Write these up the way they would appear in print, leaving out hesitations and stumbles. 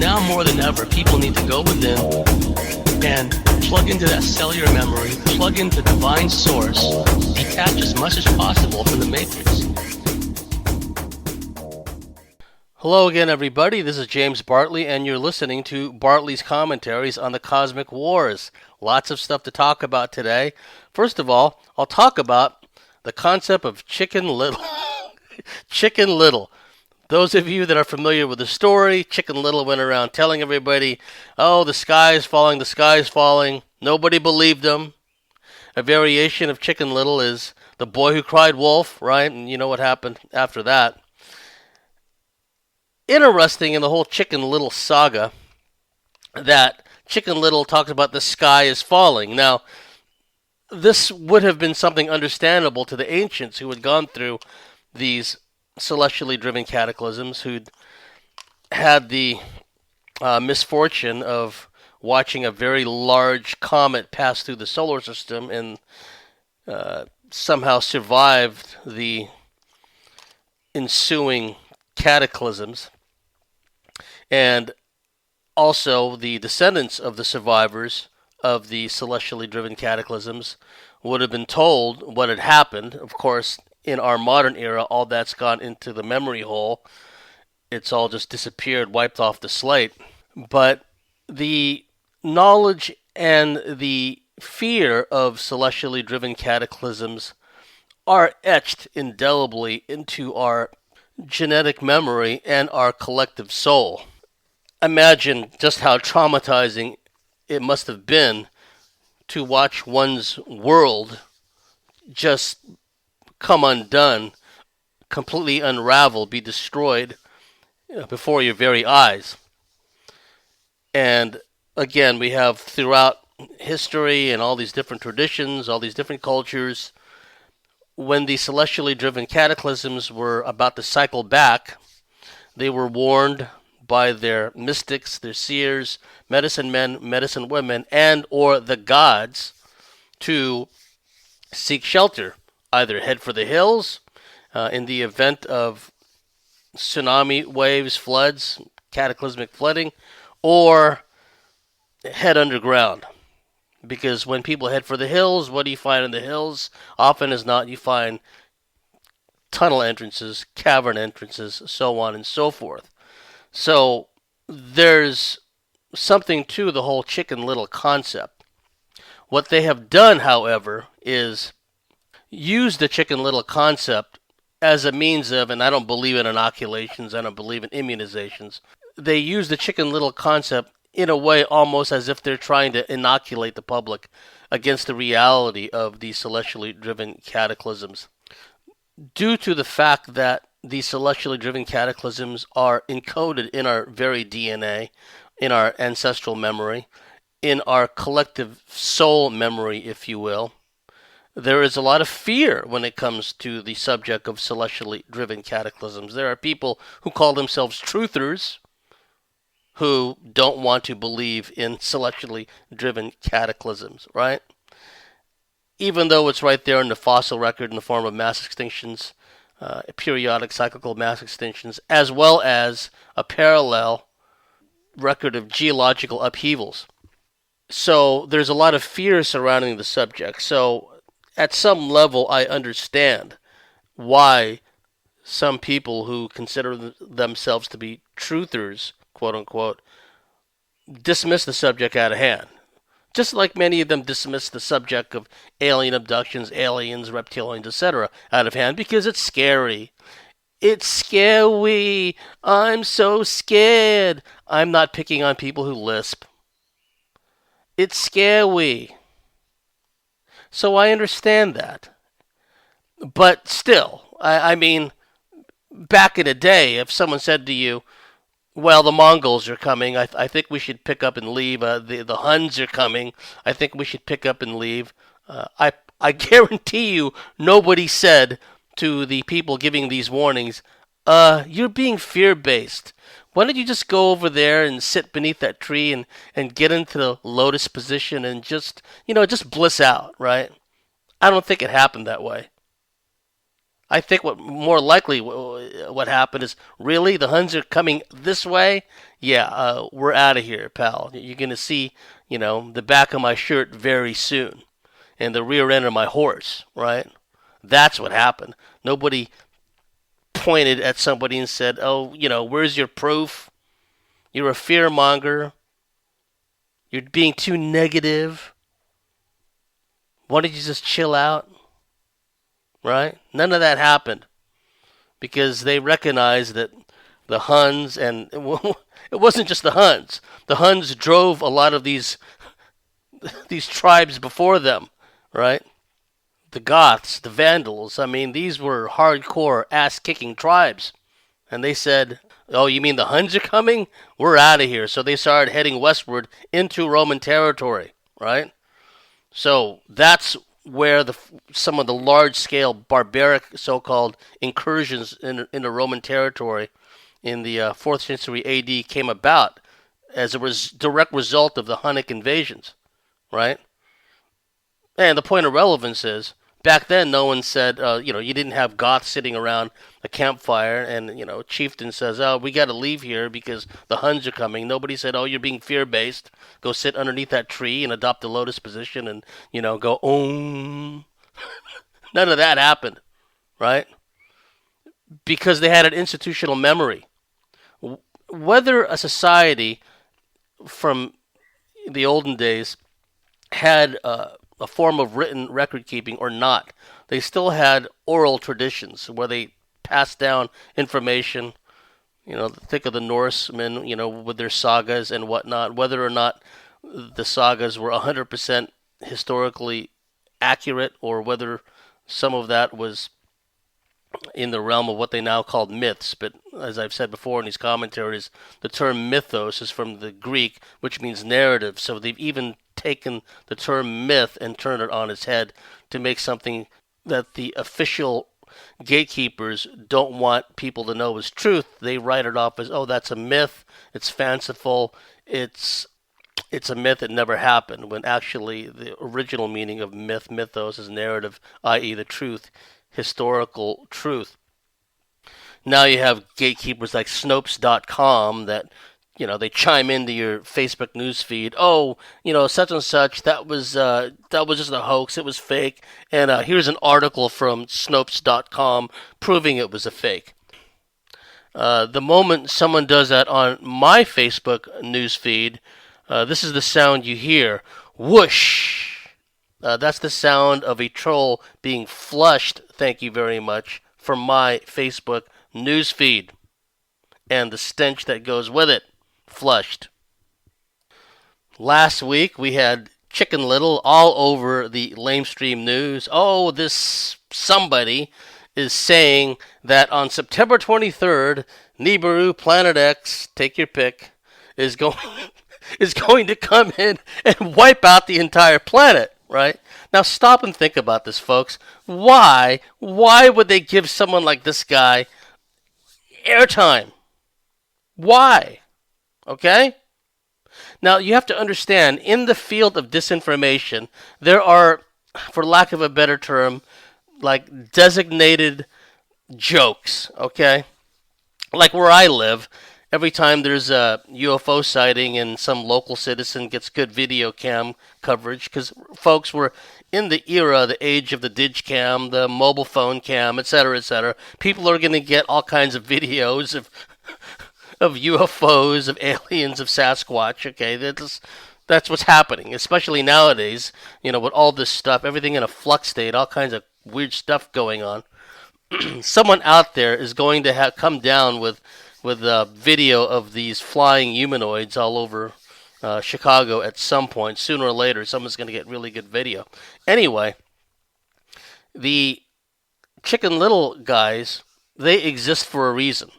now more than ever, people need to go within and plug into that cellular memory, plug into divine source, detach as much as possible from the matrix. Hello again, everybody. This is James Bartley, and you're listening to Bartley's Commentaries on the Cosmic Wars. Lots of stuff to talk about today. First of all, I'll talk about the concept of Chicken Little. Chicken Little. Those of you that are familiar with the story, Chicken Little went around telling everybody, oh, the sky is falling, the sky is falling. Nobody believed him. A variation of Chicken Little is the boy who cried wolf, right? And you know what happened after that. Interesting in the whole Chicken Little saga that Chicken Little talks about the sky is falling. Now, this would have been something understandable to the ancients who had gone through these celestially driven cataclysms, who'd had the misfortune of watching a very large comet pass through the solar system and somehow survived the ensuing cataclysms. And also the descendants of the survivors of the celestially driven cataclysms would have been told what had happened. Of course, in our modern era, all that's gone into the memory hole. It's all just disappeared, wiped off the slate. But the knowledge and the fear of celestially driven cataclysms are etched indelibly into our genetic memory and our collective soul. Imagine just how traumatizing it must have been to watch one's world just come undone, completely unravel, be destroyed before your very eyes. And again, we have throughout history and all these different traditions, all these different cultures, when the celestially driven cataclysms were about to cycle back, they were warned by their mystics, their seers, medicine men, medicine women, and or the gods to seek shelter. Either head for the hills in the event of tsunami waves, floods, cataclysmic flooding, or head underground. Because when people head for the hills, what do you find in the hills? Often as not, you find tunnel entrances, cavern entrances, so on and so forth. So there's something to the whole Chicken Little concept. What they have done, however, is use the Chicken Little concept as a means of, and I don't believe in inoculations, I don't believe in immunizations. They use the Chicken Little concept in a way almost as if they're trying to inoculate the public against the reality of these celestially driven cataclysms. Due to the fact that these celestially driven cataclysms are encoded in our very DNA, in our ancestral memory, in our collective soul memory, if you will, there is a lot of fear when it comes to the subject of celestially driven cataclysms. There are people who call themselves truthers who don't want to believe in celestially driven cataclysms, right? Even though it's right there in the fossil record in the form of mass extinctions, periodic cyclical mass extinctions, as well as a parallel record of geological upheavals. So there's a lot of fear surrounding the subject. So at some level, I understand why some people who consider themselves to be truthers, quote unquote, dismiss the subject out of hand. Just like many of them dismiss the subject of alien abductions, aliens, reptilians, etc. out of hand because it's scary. It's scary. I'm so scared. I'm not picking on people who lisp. It's scary. So I understand that. But still, I mean, back in the day, if someone said to you, well, the Mongols are coming, I think we should pick up and leave. The Huns are coming, I think we should pick up and leave. I guarantee you nobody said to the people giving these warnings, you're being fear-based. Why don't you just go over there and sit beneath that tree and get into the lotus position and just bliss out, right? I don't think it happened that way. I think what happened is, really, the Huns are coming this way? Yeah, we're out of here, pal. You're going to see, the back of my shirt very soon and the rear end of my horse, right? That's what happened. Nobody pointed at somebody and said, oh, where's your proof? You're a fear monger. You're being too negative. Why don't you just chill out? Right? None of that happened because they recognized that the Huns, and it wasn't just the Huns. The Huns drove a lot of these tribes before them, right? The Goths, the Vandals. I mean, these were hardcore ass-kicking tribes. And they said, oh, you mean the Huns are coming? We're out of here. So they started heading westward into Roman territory, right? So that's where some of the large-scale barbaric so-called incursions into Roman territory in the 4th century AD came about as a direct result of the Hunnic invasions, right? And the point of relevance is, back then no one said, you didn't have Goths sitting around a campfire and, chieftain says, oh, we got to leave here because the Huns are coming. Nobody said, oh, you're being fear-based. Go sit underneath that tree and adopt the lotus position and, go, None of that happened, right? Because they had an institutional memory. Whether a society from the olden days had a form of written record keeping or not, they still had oral traditions where they passed down information. Think of the Norsemen, with their sagas and whatnot, whether or not the sagas were 100% historically accurate or whether some of that was in the realm of what they now call myths. But as I've said before in these commentaries, the term mythos is from the Greek, which means narrative. So they've even taken the term myth and turned it on its head to make something that the official gatekeepers don't want people to know is truth. They write it off as, oh, that's a myth, it's fanciful, it's a myth, it never happened, when actually the original meaning of mythos is narrative, i.e. the truth, historical truth. Now you have gatekeepers like Snopes.com that, they chime into your Facebook news feed. Oh, such and such, that was just a hoax. It was fake. And here's an article from Snopes.com proving it was a fake. The moment someone does that on my Facebook news feed, this is the sound you hear. Whoosh! That's the sound of a troll being flushed, thank you very much, from my Facebook news feed. And the stench that goes with it. Flushed. Last week we had Chicken Little all over the lamestream news. Oh, this somebody is saying that on September 23rd, Nibiru Planet X, take your pick, is going to come in and wipe out the entire planet, right? Now stop and think about this, folks. Why would they give someone like this guy airtime? Why? Okay? Now, you have to understand, in the field of disinformation, there are, for lack of a better term, like designated jokes, okay? Like where I live, every time there's a UFO sighting and some local citizen gets good video cam coverage, because folks, we're in the era, the age of the digicam, the mobile phone cam, etc., etc. People are going to get all kinds of videos of UFOs, of aliens, of Sasquatch, okay? That's what's happening, especially nowadays, with all this stuff, everything in a flux state, all kinds of weird stuff going on. Someone out there is going to come down with a video of these flying humanoids all over Chicago at some point. Sooner or later, someone's going to get really good video. Anyway, the Chicken Little guys, they exist for a reason.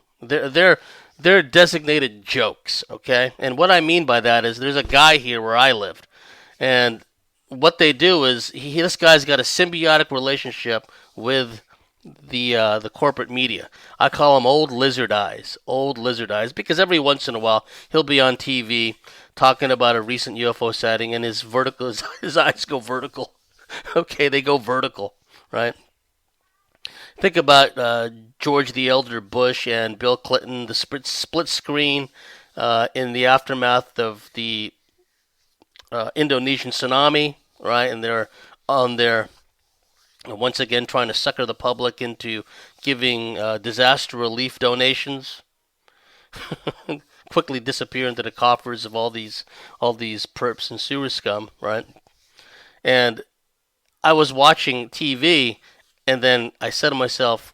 They're designated jokes, okay? And what I mean by that is there's a guy here where I lived, and what they do is this guy's got a symbiotic relationship with the corporate media. I call him Old Lizard Eyes, because every once in a while he'll be on TV talking about a recent UFO sighting, and his eyes go vertical. Okay, they go vertical, right? Think about George the Elder Bush and Bill Clinton, the split screen in the aftermath of the Indonesian tsunami, right? And they're on there once again trying to sucker the public into giving disaster relief donations. Quickly disappear into the coffers of all these perps and sewer scum, right? And I was watching TV, and then I said to myself,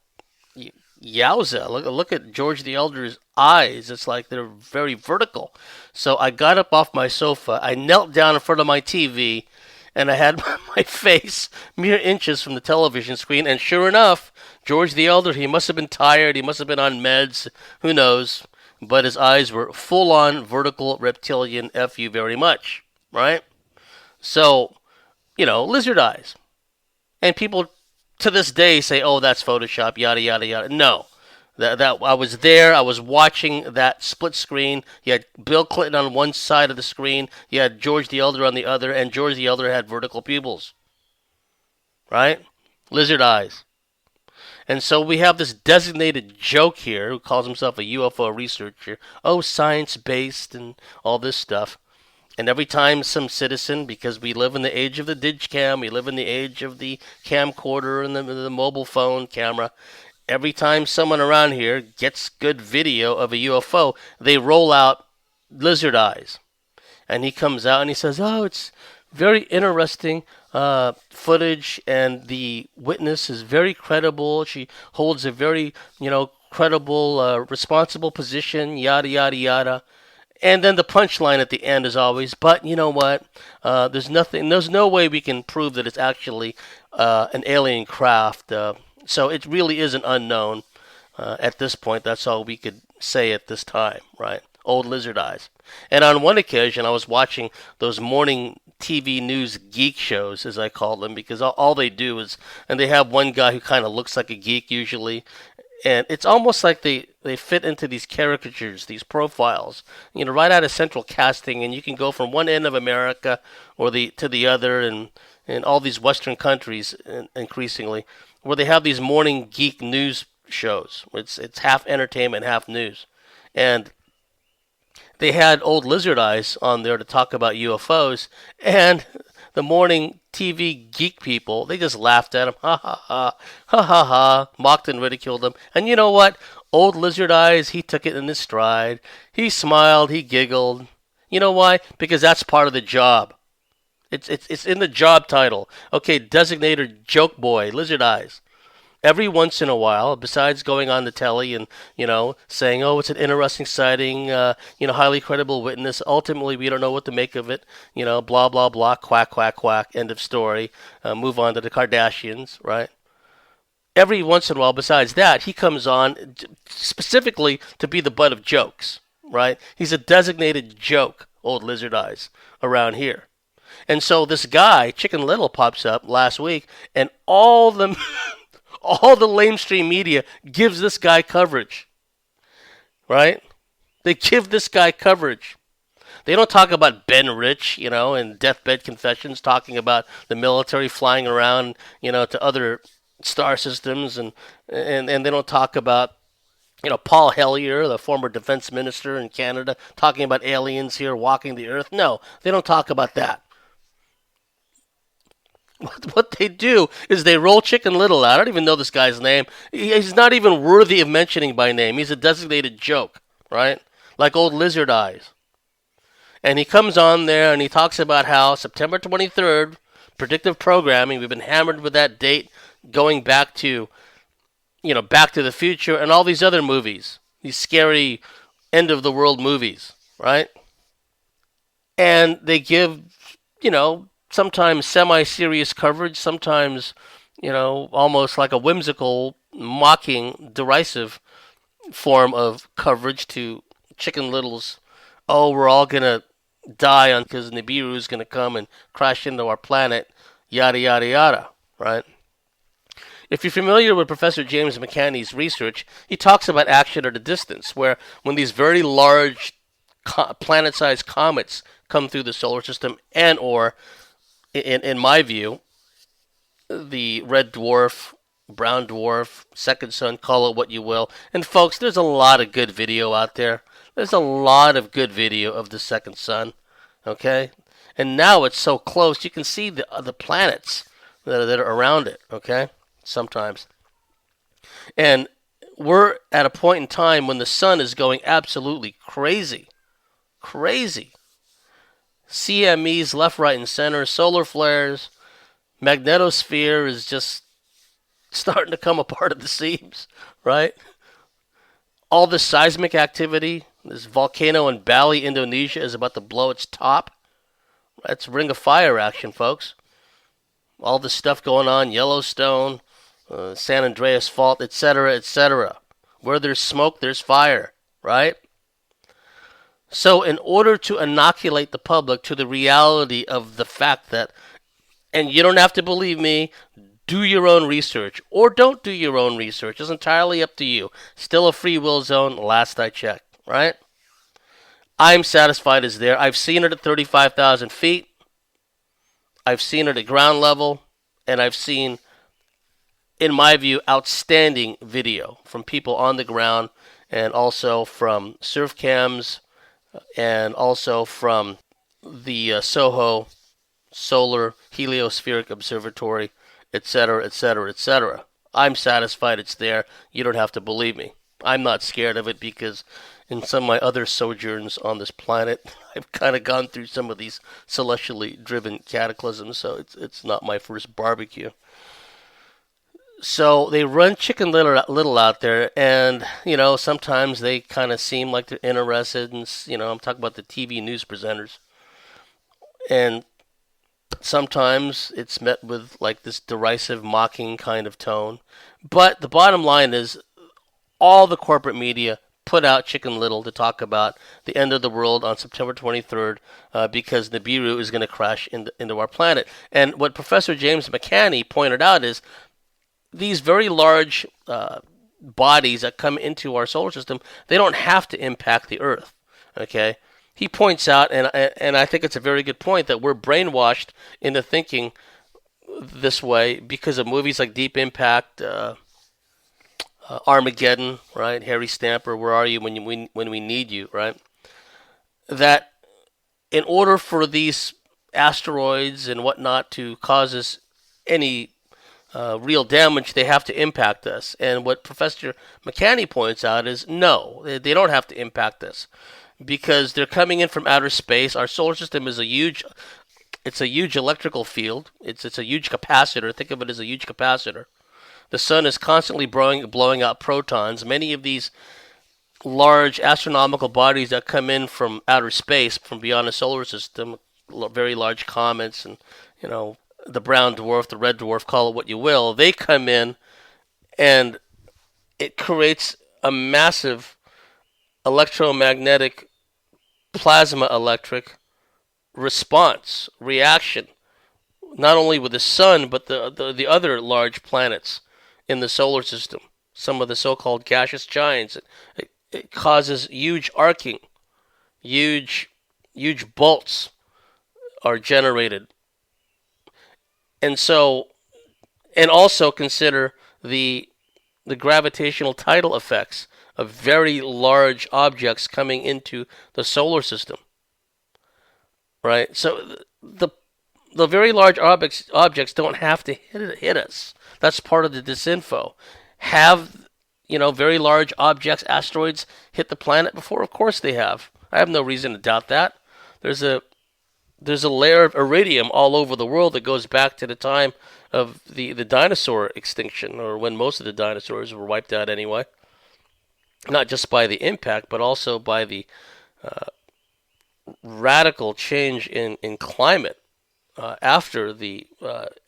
"Yowza! Look at George the Elder's eyes. It's like they're very vertical." So I got up off my sofa. I knelt down in front of my TV, and I had my face mere inches from the television screen. And sure enough, George the Elder, he must have been tired. He must have been on meds. Who knows? But his eyes were full on vertical reptilian. F you very much, right? So, lizard eyes. And people to this day say, "Oh, that's Photoshop," yada yada yada. No, that I was there. I was watching that split screen. You had Bill Clinton on one side of the screen. You had George the Elder on the other, and George the Elder had vertical pupils. Right? Lizard eyes. And so we have this designated joke here who calls himself a UFO researcher. Oh, science based and all this stuff. And every time some citizen, because we live in the age of the digicam, we live in the age of the camcorder and the mobile phone camera, every time someone around here gets good video of a UFO, they roll out lizard eyes. And he comes out and he says, "Oh, it's very interesting footage, and the witness is very credible. She holds a very, credible, responsible position, yada, yada, yada." And then the punchline at the end is always, "But you know what? There's no way we can prove that it's actually an alien craft. So it really is an unknown at this point. That's all we could say at this time, right? Old lizard eyes." And on one occasion, I was watching those morning TV news geek shows, as I call them, because all they do is, and they have one guy who kind of looks like a geek usually, and it's almost like they fit into these caricatures, these profiles, right out of central casting, and you can go from one end of America to the other, and in all these Western countries, increasingly, where they have these morning geek news shows. It's half entertainment, half news, and they had old lizard eyes on there to talk about UFOs, and the morning TV geek people, they just laughed at him, ha ha ha, ha ha ha, mocked and ridiculed him. And you know what? Old lizard eyes, he took it in his stride. He smiled, he giggled. You know why? Because that's part of the job. It's in the job title. Okay, designated joke boy, lizard eyes. Every once in a while, besides going on the telly and, saying, "Oh, it's an interesting sighting, highly credible witness. Ultimately, we don't know what to make of it. Blah, blah, blah, quack, quack, quack, end of story. Move on to the Kardashians," right? Every once in a while, besides that, he comes on specifically to be the butt of jokes, right? He's a designated joke, old lizard eyes, around here. And so this guy, Chicken Little, pops up last week, and all the all the lamestream media gives this guy coverage, right? They give this guy coverage. They don't talk about Ben Rich, in Deathbed Confessions, talking about the military flying around, to other star systems, and they don't talk about, Paul Hellyer, the former defense minister in Canada, talking about aliens here walking the earth. No, they don't talk about that. What they do is they roll Chicken Little out. I don't even know this guy's name. He's not even worthy of mentioning by name. He's a designated joke, right? Like old lizard eyes. And he comes on there and he talks about how September 23rd, predictive programming, we've been hammered with that date going back to, Back to the Future and all these other movies. These scary end of the world movies, right? And they give, sometimes semi-serious coverage, sometimes, almost like a whimsical, mocking, derisive form of coverage to Chicken Little's, "Oh, we're all going to die because Nibiru is going to come and crash into our planet," yada, yada, yada, right? If you're familiar with Professor James McCanney's research, he talks about action at a distance, where when these very large planet-sized comets come through the solar system, in my view, the red dwarf, brown dwarf, second sun, call it what you will. And folks, there's a lot of good video out there. There's a lot of good video of the second sun. Okay? And now it's so close, you can see the planets that are around it. Okay? Sometimes. And we're at a point in time when the sun is going absolutely crazy. Crazy. CMEs left, right, and center, solar flares, magnetosphere is just starting to come apart at the seams, right? All this seismic activity, this volcano in Bali, Indonesia is about to blow its top. That's ring of fire action, folks. All this stuff going on, Yellowstone, San Andreas Fault, etc., etc. Where there's smoke, there's fire, right? So in order to inoculate the public to the reality of the fact that, and you don't have to believe me, do your own research, or don't do your own research. It's entirely up to you. Still a free will zone, last I checked, right? I'm satisfied it's there. I've seen it at 35,000 feet. I've seen it at ground level, and I've seen, in my view, outstanding video from people on the ground, and also from surf cams, and also from the Soho Solar Heliospheric Observatory, etc., etc., etc. I'm satisfied it's there. You don't have to believe me. I'm not scared of it because in some of my other sojourns on this planet, I've kind of gone through some of these celestially driven cataclysms, so it's not my first barbecue. So they run Chicken Little out there, and, you know, sometimes they kind of seem like they're interested, and, you know, I'm talking about the TV news presenters. And sometimes it's met with, like, this derisive, mocking kind of tone. But the bottom line is all the corporate media put out Chicken Little to talk about the end of the world on September 23rd because Nibiru is going to crash into our planet. And what Professor James McCanney pointed out is these very large bodies that come into our solar system, they don't have to impact the Earth. Okay? He points out, and I think it's a very good point, that we're brainwashed into thinking this way because of movies like Deep Impact, Armageddon, right? Harry Stamper, where are you when we need you, right? That in order for these asteroids and whatnot to cause us any real damage, they have to impact us. And what Professor McCanney points out is no, they don't have to impact us because they're coming in from outer space. Our solar system is a huge electrical field. It's a huge capacitor. Think of it as a huge capacitor. The sun is constantly blowing out protons. Many of these large astronomical bodies that come in from outer space, from beyond the solar system, very large comets, and, you know, the brown dwarf, the red dwarf, call it what you will, they come in and it creates a massive electromagnetic plasma electric response, reaction, not only with the sun, but the other large planets in the solar system, some of the so-called gaseous giants. It causes huge arcing, huge bolts are generated. And so, and also consider the gravitational tidal effects of very large objects coming into the solar system, right? So the very large objects don't have to hit us. That's part of the disinfo. Have, you know, very large objects, asteroids, hit the planet before? Of course they have. I have no reason to doubt that. There's a layer of iridium all over the world that goes back to the time of the dinosaur extinction, or when most of the dinosaurs were wiped out anyway. Not just by the impact, but also by the radical change in climate after the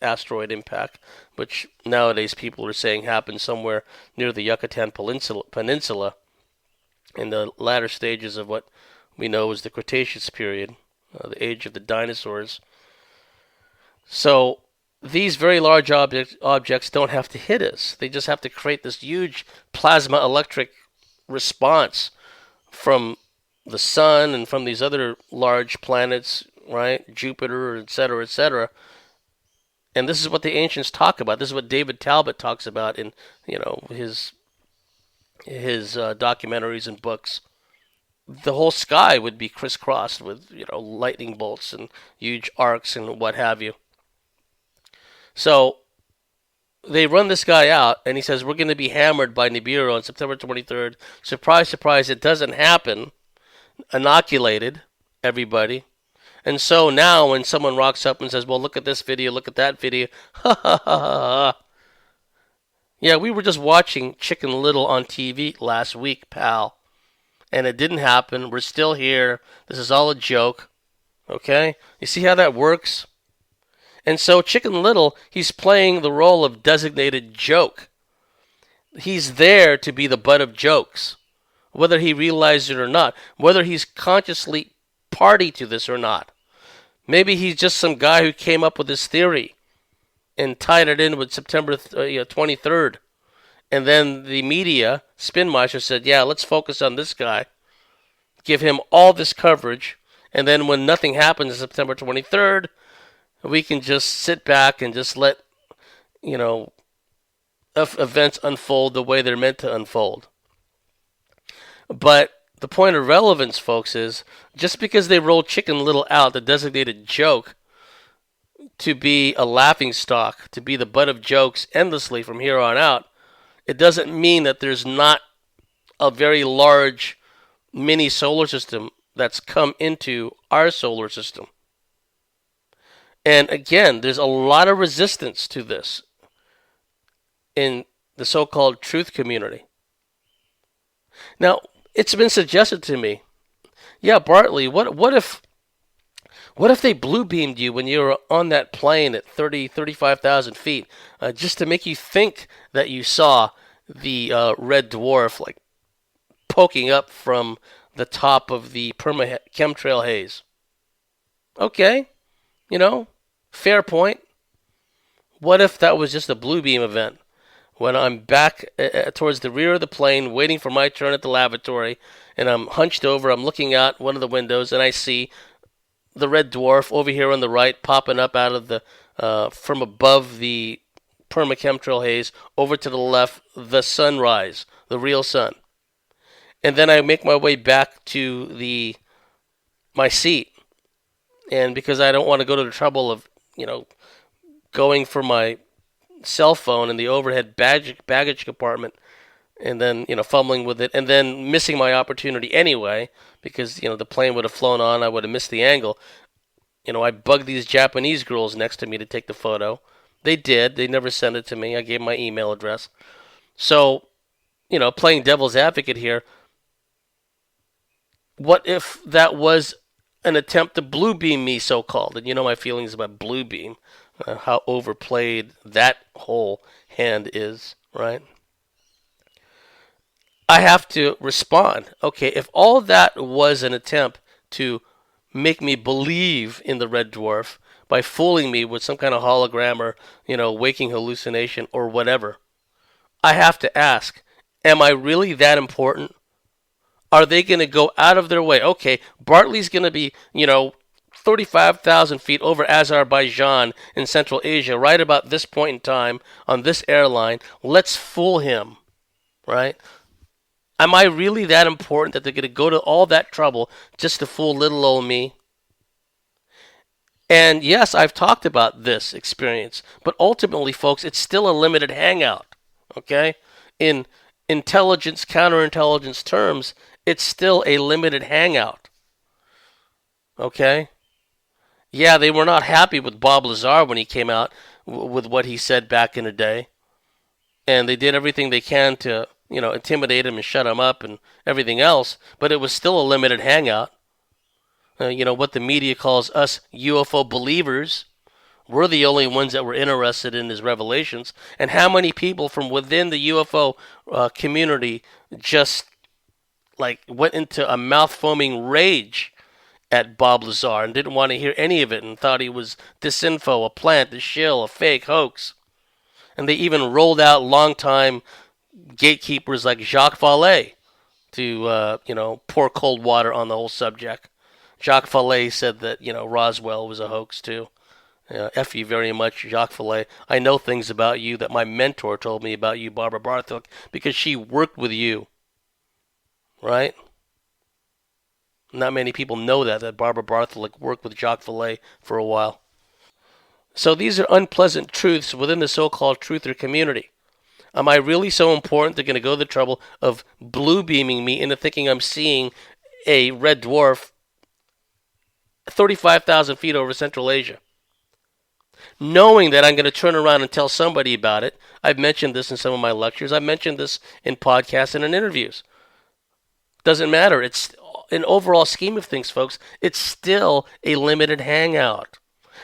asteroid impact, which nowadays people are saying happened somewhere near the Yucatan Peninsula in the latter stages of what we know as the Cretaceous period, the age of the dinosaurs. So these very large objects don't have to hit us. They just have to create this huge plasma electric response from the sun and from these other large planets, right? Jupiter, etc., etc. And this is what the ancients talk about. This is what David Talbot talks about in his documentaries and books. The whole sky would be crisscrossed with lightning bolts and huge arcs and what have you. So they run this guy out, and he says we're going to be hammered by Nibiru on September 23rd. Surprise, surprise! It doesn't happen. Inoculated everybody. And so now when someone rocks up and says, well, look at this video, look at that video, ha ha ha ha. Yeah, we were just watching Chicken Little on TV last week, pal. And it didn't happen. We're still here. This is all a joke. Okay? You see how that works? And so Chicken Little, he's playing the role of designated joke. He's there to be the butt of jokes, whether he realizes it or not, whether he's consciously party to this or not. Maybe he's just some guy who came up with this theory and tied it in with September 23rd. And then the media, Spin Meister, said, yeah, let's focus on this guy, give him all this coverage, and then when nothing happens on September 23rd, we can just sit back and just let, events unfold the way they're meant to unfold. But the point of relevance, folks, is just because they roll Chicken Little out, the designated joke, to be a laughingstock, to be the butt of jokes endlessly from here on out, it doesn't mean that there's not a very large mini solar system that's come into our solar system. And again, there's a lot of resistance to this in the so-called truth community. Now, it's been suggested to me, yeah, Bartley, what if they blue beamed you when you were on that plane at 35,000 feet, just to make you think that you saw the red dwarf like poking up from the top of the chemtrail haze? Okay, fair point. What if that was just a blue beam event? When I'm back towards the rear of the plane, waiting for my turn at the lavatory, and I'm hunched over, I'm looking out one of the windows, and I see the red dwarf over here on the right popping up out of the from above the permachemtrail haze over to the left, the sunrise, the real sun. And then I make my way back to my seat, and because I don't want to go to the trouble of going for my cell phone in the overhead baggage compartment, and then fumbling with it, and then missing my opportunity anyway because the plane would have flown on, I would have missed the angle. I bugged these Japanese girls next to me to take the photo. They did. They never sent it to me. I gave my email address. So, playing devil's advocate here, what if that was an attempt to blue beam me, so-called? And my feelings about blue beam. How overplayed that whole hand is, right? I have to respond. Okay, if all that was an attempt to make me believe in the red dwarf by fooling me with some kind of hologram or, waking hallucination or whatever, I have to ask, am I really that important? Are they going to go out of their way? Okay, Bartley's going to be, 35,000 feet over Azerbaijan in Central Asia right about this point in time on this airline. Let's fool him, right? Am I really that important that they're going to go to all that trouble just to fool little old me? And yes, I've talked about this experience, but ultimately, folks, it's still a limited hangout, okay? In intelligence, counterintelligence terms, it's still a limited hangout, okay? Yeah, they were not happy with Bob Lazar when he came out with what he said back in the day. And they did everything they can to, intimidate him and shut him up and everything else. But it was still a limited hangout. What the media calls us UFO believers. We're the only ones that were interested in his revelations. And how many people from within the UFO community just went into a mouth-foaming rage at Bob Lazar and didn't want to hear any of it and thought he was disinfo, a plant, a shill, a fake hoax. And they even rolled out longtime gatekeepers like Jacques Vallée to, pour cold water on the whole subject. Jacques Vallée said that, Roswell was a hoax too. F you very much, Jacques Vallée. I know things about you that my mentor told me about you, Barbara Bartley, because she worked with you, right? Not many people know that Barbara Bartley worked with Jacques Vallée for a while. So these are unpleasant truths within the so-called truther community. Am I really so important they're going to go to the trouble of blue beaming me into thinking I'm seeing a red dwarf 35,000 feet over Central Asia? Knowing that I'm going to turn around and tell somebody about it. I've mentioned this in some of my lectures. I've mentioned this in podcasts and in interviews. Doesn't matter. It's an overall scheme of things, folks. It's still a limited hangout.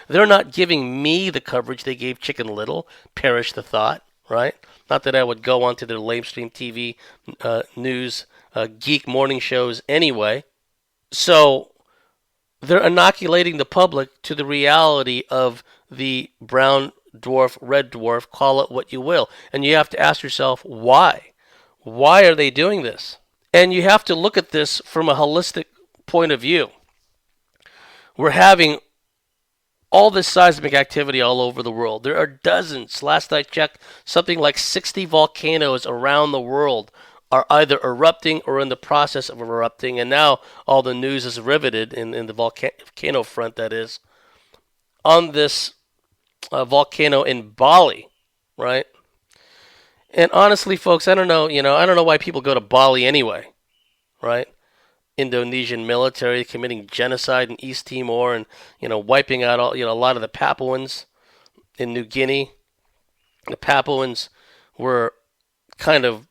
They're not giving me the coverage they gave Chicken Little. Perish the thought, right? Not that I would go onto their lamestream TV news geek morning shows anyway. So they're inoculating the public to the reality of the brown dwarf, red dwarf, call it what you will. And you have to ask yourself, why? Why are they doing this? And you have to look at this from a holistic point of view. We're having all this seismic activity all over the world. There are dozens. Last I checked, something like 60 volcanoes around the world are either erupting or in the process of erupting. And now all the news is riveted in the volcano front, that is, on this volcano in Bali, right? And honestly, folks, I don't know why people go to Bali anyway, right? Indonesian military committing genocide in East Timor and, wiping out a lot of the Papuans in New Guinea. The Papuans were kind of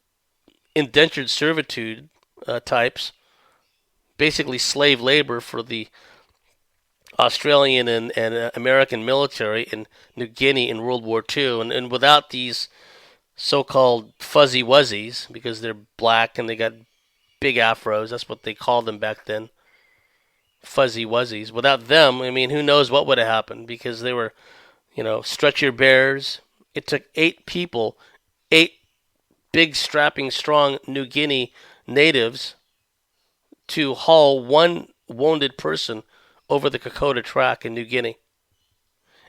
indentured servitude types, basically slave labor for the Australian and American military in New Guinea in World War II. And without these so-called fuzzy wuzzies, because they're black and they got big afros, that's what they called them back then, fuzzy wuzzies. Without them, I mean, who knows what would have happened, because they were, stretcher bears. It took 8 people, 8 big, strapping, strong New Guinea natives to haul one wounded person over the Kokoda track in New Guinea.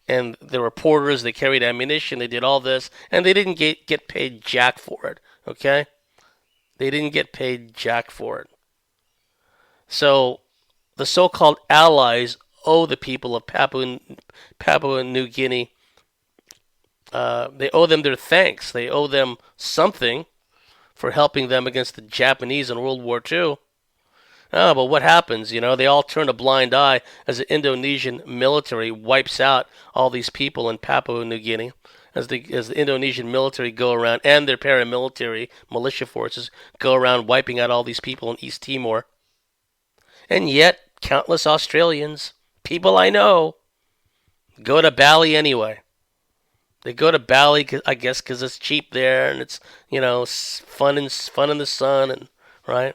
And there were porters, they carried ammunition, they did all this, and they didn't get paid jack for it, okay? They didn't get paid jack for it. So the so-called allies owe the people of Papua New Guinea, they owe them their thanks. They owe them something for helping them against the Japanese in World War II. Oh, but what happens? They all turn a blind eye as the Indonesian military wipes out all these people in Papua New Guinea. As the Indonesian military go around, and their paramilitary militia forces go around wiping out all these people in East Timor. And yet, countless Australians, people I know, go to Bali anyway. They go to Bali, I guess, because it's cheap there, and it's, fun in the sun, and right?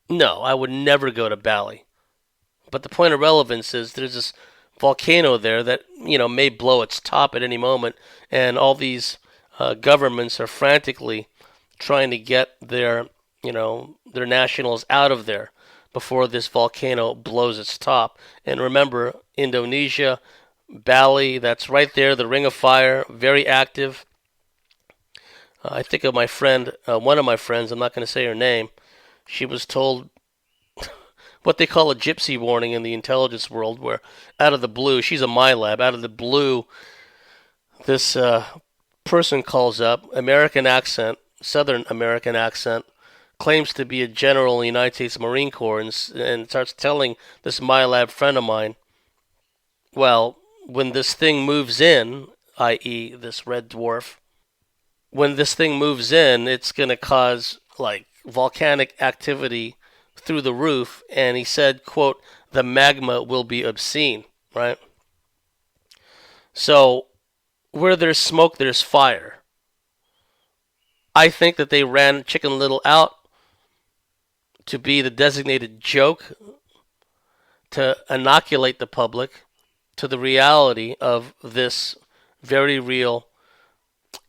No, I would never go to Bali. But the point of relevance is there's this volcano there that, may blow its top at any moment, and all these governments are frantically trying to get their nationals out of there before this volcano blows its top. And remember, Indonesia, Bali, that's right there, the Ring of Fire, very active. I think of my friend, one of my friends, I'm not going to say her name. She was told what they call a gypsy warning in the intelligence world, where out of the blue, she's a MyLab, out of the blue, this person calls up, American accent, Southern American accent, claims to be a general in the United States Marine Corps, and starts telling this MyLab friend of mine, well, when this thing moves in, i.e. this red dwarf, when this thing moves in, it's going to cause, volcanic activity through the roof, and he said, quote, the magma will be obscene, right? So, where there's smoke, there's fire. I think that they ran Chicken Little out to be the designated joke, to inoculate the public to the reality of this very real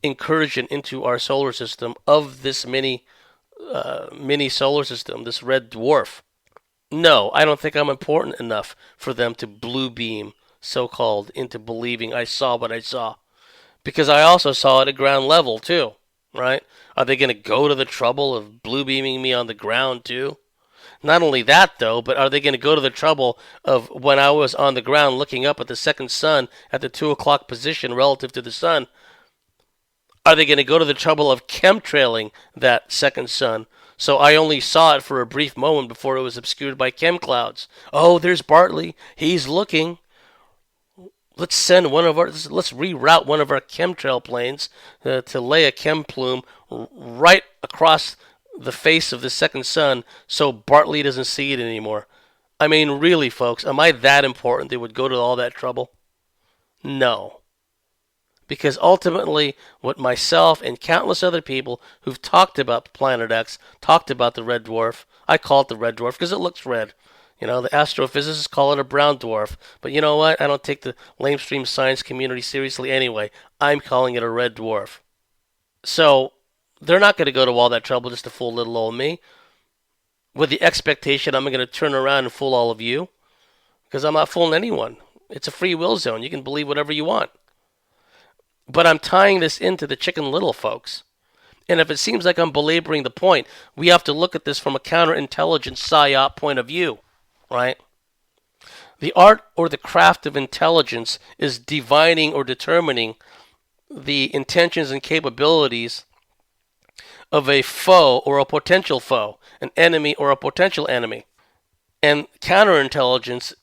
incursion into our solar system of this mini solar system, this red dwarf. No, I don't think I'm important enough for them to blue beam so-called into believing I saw what I saw. Because I also saw it at ground level too, right? Are they going to go to the trouble of blue beaming me on the ground too? Not only that, though, but are they going to go to the trouble of when I was on the ground looking up at the second sun at the 2 o'clock position relative to the sun? Are they going to go to the trouble of chemtrailing that second sun? So I only saw it for a brief moment before it was obscured by chem clouds. Oh, there's Bartley. He's looking. Let's reroute one of our chemtrail planes to lay a chem plume right across the face of the second sun so Bartley doesn't see it anymore. I mean, really, folks, am I that important they would go to all that trouble? No. Because ultimately, what myself and countless other people who've talked about Planet X, talked about the red dwarf, I call it the red dwarf because it looks red. You know, the astrophysicists call it a brown dwarf. But you know what? I don't take the lamestream science community seriously anyway. I'm calling it a red dwarf. So, they're not going to go to all that trouble just to fool little old me with the expectation I'm going to turn around and fool all of you. Because I'm not fooling anyone. It's a free will zone. You can believe whatever you want. But I'm tying this into the Chicken Little, folks. And if it seems like I'm belaboring the point, we have to look at this from a counterintelligence psyop point of view, right? The art or the craft of intelligence is divining or determining the intentions and capabilities of a foe or a potential foe, an enemy or a potential enemy. And counterintelligence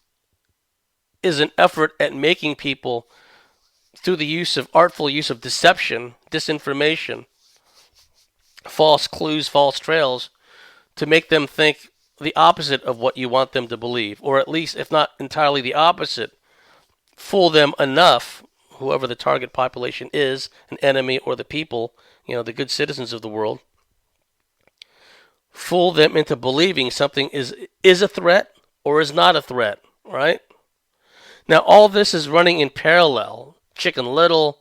is an effort at making people, through the artful use of deception, disinformation, false clues, false trails, to make them think the opposite of what you want them to believe, or at least, if not entirely the opposite, fool them enough, whoever the target population is, an enemy or the people, the good citizens of the world, fool them into believing something is a threat or is not a threat, right? Now, all this is running in parallel. Chicken Little,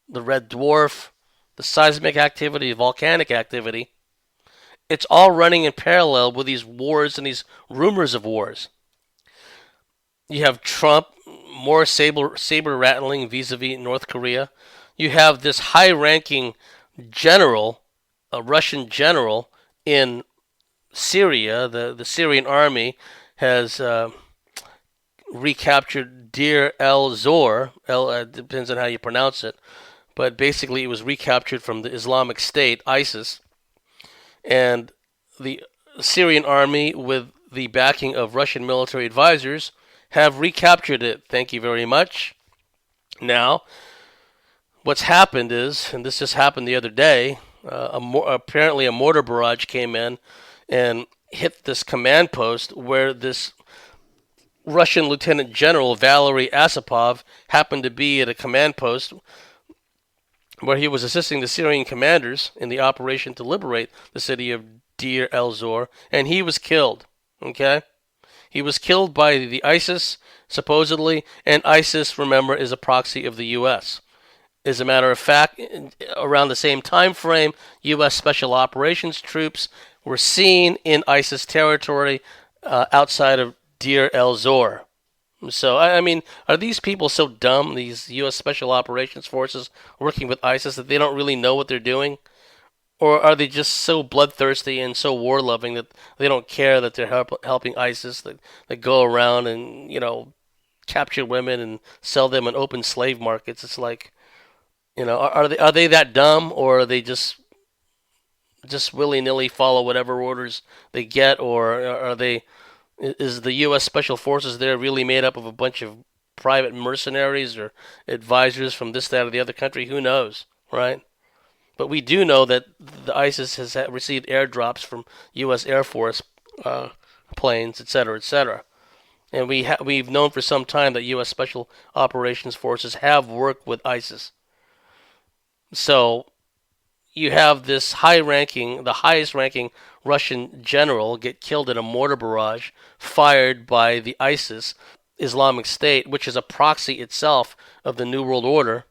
the red dwarf, the seismic activity, volcanic activity. It's all running in parallel with these wars and these rumors of wars. You have Trump, more saber rattling vis-a-vis North Korea. You have this high-ranking general, a Russian general in Syria. The Syrian army has recaptured Deir el-Zor. Depends on how you pronounce it. But basically it was recaptured from the Islamic State, ISIS. And the Syrian army, with the backing of Russian military advisors, have recaptured it. Thank you very much. Now, what's happened is, and this just happened the other day, apparently a mortar barrage came in and hit this command post where this Russian Lieutenant General Valery Asipov happened to be at a command post where he was assisting the Syrian commanders in the operation to liberate the city of Deir el-Zor, and he was killed. Okay? He was killed by the ISIS, supposedly, and ISIS, remember, is a proxy of the U.S. As a matter of fact, around the same time frame, U.S. Special Operations troops were seen in ISIS territory outside of Deir el-Zor. So, I mean, are these people so dumb, these U.S. Special Operations forces working with ISIS, that they don't really know what they're doing? Or are they just so bloodthirsty and so war-loving that they don't care that they're helping ISIS, that go around and, capture women and sell them in open slave markets? It's like, are they that dumb, or are they just willy-nilly follow whatever orders they get, or are they... Is the U.S. Special Forces there really made up of a bunch of private mercenaries or advisors from this, that, or the other country? Who knows, right? But we do know that the ISIS has received airdrops from U.S. Air Force planes, etc., etc. And we've known for some time that U.S. Special Operations Forces have worked with ISIS. So you have this the highest-ranking Russian general get killed in a mortar barrage fired by the ISIS, Islamic State, which is a proxy itself of the New World Order.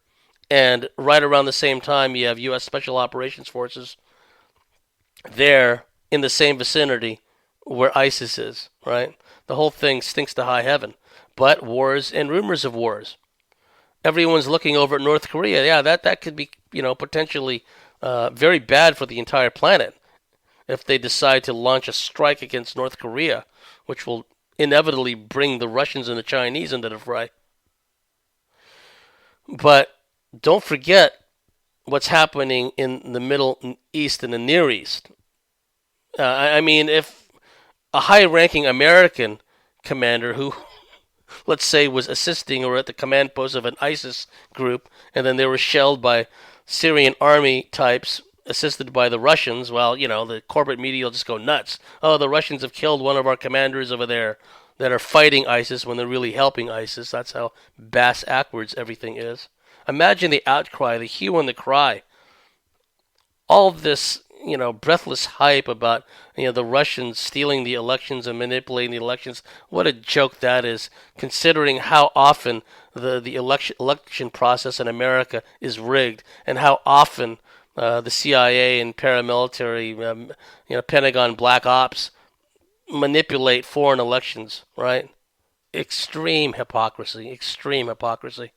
And right around the same time, you have U.S. Special Operations Forces there in the same vicinity where ISIS is, right? The whole thing stinks to high heaven. but wars and rumors of wars. Everyone's looking over at North Korea. Yeah, that could be, potentially very bad for the entire planet if they decide to launch a strike against North Korea, which will inevitably bring the Russians and the Chinese into the fray. But don't forget what's happening in the Middle East and the Near East. I mean, if a high-ranking American commander who, let's say, was assisting or at the command post of an ISIS group, and then they were shelled by Syrian army types assisted by the Russians, well, the corporate media will just go nuts. Oh, the Russians have killed one of our commanders over there that are fighting ISIS when they're really helping ISIS. That's how bass-ackwards everything is. Imagine the outcry, the hue and the cry. All of this, breathless hype about, the Russians stealing the elections and manipulating the elections. What a joke that is, considering how often the election process in America is rigged and how often the CIA and paramilitary, Pentagon black ops manipulate foreign elections, right? Extreme hypocrisy, extreme hypocrisy.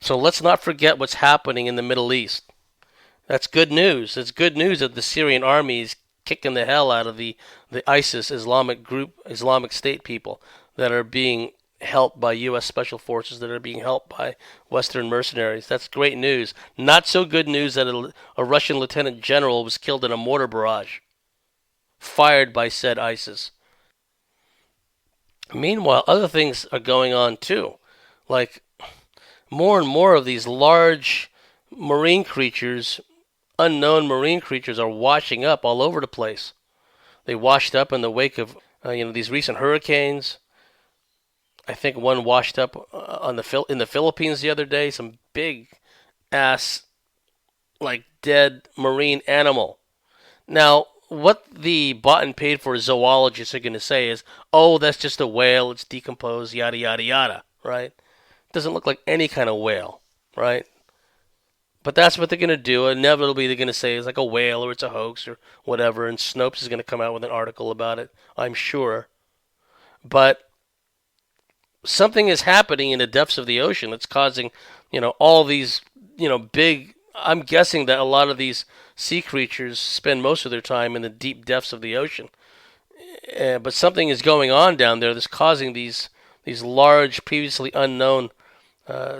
So let's not forget what's happening in the Middle East. That's good news. It's good news that the Syrian army is kicking the hell out of the ISIS Islamic State people that are being helped by U.S. Special Forces, that are being helped by Western mercenaries. That's great news. Not so good news that a Russian lieutenant general was killed in a mortar barrage fired by said ISIS. Meanwhile, other things are going on too. Like more and more of these large marine creatures, unknown marine creatures, are washing up all over the place. They washed up in the wake of these recent hurricanes. I think one washed up in the Philippines the other day. Some big ass, like dead marine animal. Now, what the bought and paid for zoologists are going to say is, oh, that's just a whale. It's decomposed, yada yada yada. Right? Doesn't look like any kind of whale, right? But that's what they're going to do. Inevitably, they're going to say it's like a whale or it's a hoax or whatever, and Snopes is going to come out with an article about it, I'm sure. But something is happening in the depths of the ocean that's causing, all these, big... I'm guessing that a lot of these sea creatures spend most of their time in the deep depths of the ocean. But something is going on down there that's causing these large, previously unknown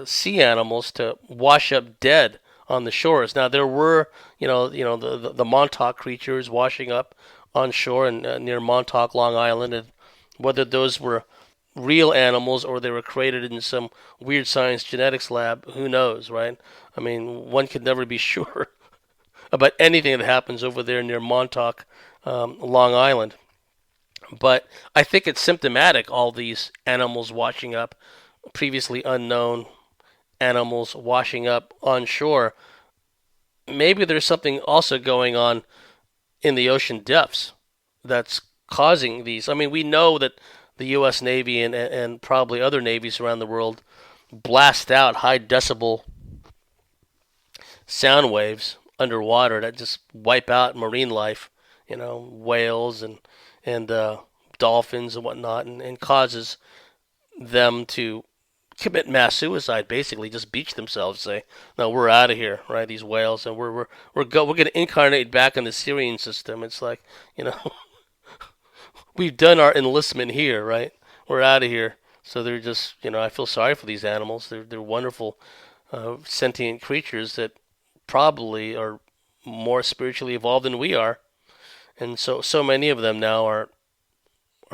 sea animals to wash up dead on the shores. Now there were, the Montauk creatures washing up on shore and near Montauk, Long Island, and whether those were real animals or they were created in some weird science genetics lab, who knows, right? I mean, one could never be sure about anything that happens over there near Montauk, Long Island. But I think it's symptomatic, all these animals washing up, previously unknown animals washing up on shore. Maybe there's something also going on in the ocean depths that's causing these. I mean, we know that the U.S. Navy and probably other navies around the world blast out high decibel sound waves underwater that just wipe out marine life, whales and dolphins and whatnot, and causes them to commit mass suicide, basically just beach themselves, say, no, we're out of here, right? These whales, and we're going to incarnate back in the Syrian system. It's like, we've done our enlistment here, right? We're out of here. So they're just, I feel sorry for these animals. They're wonderful sentient creatures that probably are more spiritually evolved than we are, and so many of them now are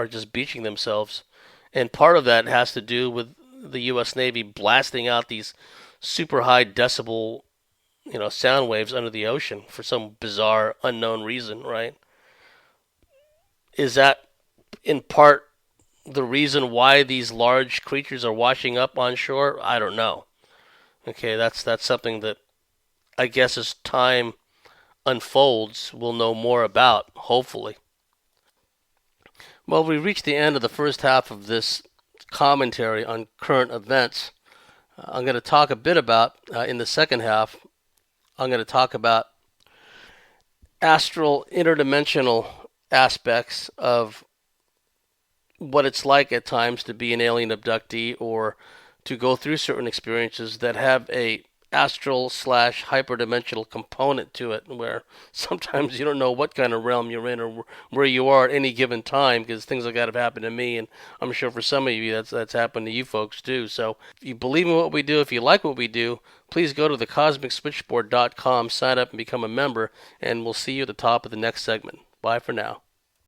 just beaching themselves, and part of that has to do with the U.S. Navy blasting out these super high decibel, sound waves under the ocean for some bizarre unknown reason, right? Is that in part the reason why these large creatures are washing up on shore? I don't know. Okay, that's something that I guess as time unfolds, we'll know more about, hopefully. Well, we reached the end of the first half of this commentary on current events. I'm going to talk a bit about, in the second half, I'm going to talk about astral interdimensional aspects of what it's like at times to be an alien abductee or to go through certain experiences that have a astral slash hyperdimensional component to it, where sometimes you don't know what kind of realm you're in or where you are at any given time, because things like that have happened to me, and I'm sure for some of you that's happened to you folks too. So if you believe in what we do, if you like what we do, please go to thecosmicswitchboard.com, sign up and become a member, and we'll see you at the top of the next segment. Bye for now.